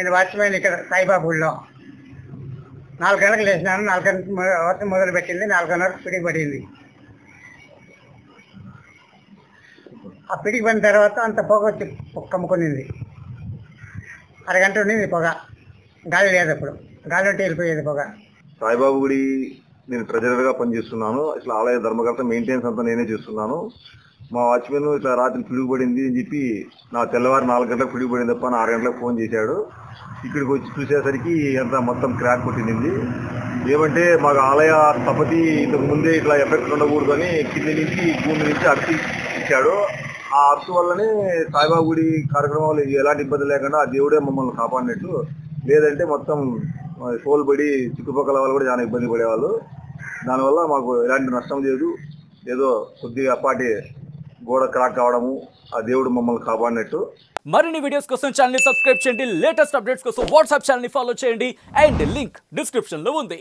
నేను వాచ్మెన్ ఇక్కడ సాయిబాబుల్లో 4 గంటలకు లేచినాను. 4 గంటలకు వర్షం మొదలుపెట్టింది. 4:30 పిడికి పడింది. ఆ పిడికి పడిన తర్వాత అంత పొగ వచ్చి కమ్ముకునింది. అరగంట ఉండింది పొగ. గాలి లేదు, అప్పుడు గాలి ఉంటే వెళ్ళిపోయేది పొగ. సాయిబాబు గుడి నేను ట్రెజరర్గా పనిచేస్తున్నాను. ఇట్లా ఆలయ ధర్మకర్త, మెయింటెనెన్స్ అంతా నేనే చేస్తున్నాను. మా వాచ్మెన్ ఇట్లా రాత్రి పిడుగుపడింది అని చెప్పి నా తెల్లవారు 4 గంటలకు పిడుగుపడింది తప్ప 6 గంటలకు ఫోన్ చేశాడు. ఇక్కడికి వచ్చి చూసేసరికి అంతా మొత్తం క్రాక్ కొట్టింది. ఏమంటే మాకు ఆలయ స్థపతి ఇంతకు ముందే ఇట్లా ఎఫెక్ట్ ఉండకూడదని కింది నుంచి భూమి నుంచి అర్తి ఇచ్చాడు. ఆ అర్తు వల్లనే సాయిబాబు గుడి కార్యక్రమాలు ఎలాంటి ఇబ్బంది లేకుండా ఆ దేవుడే మమ్మల్ని కాపాడినట్టు. లేదంటే మొత్తం సోల్బడి చుట్టుపక్కల వాళ్ళు కూడా చాలా ఇబ్బంది పడేవాళ్ళు. దానివల్ల మాకు ఎలాంటి నష్టం లేదు. ఏదో కొద్దిగా అప్పాటి గోడ క్రాక్ కావడము ఆ దేవుడు మమ్మల్ని కాపాడినట్టు. మరిన్ని వీడియోస్ కోసం ఛానల్ ని సబ్స్క్రైబ్ చేయండి. లేటెస్ట్ అప్డేట్స్ కోసం వాట్సాప్ ఛానల్ ని ఫాలో చేయండి. అండ్ లింక్ డిస్క్రిప్షన్ లో ఉంది.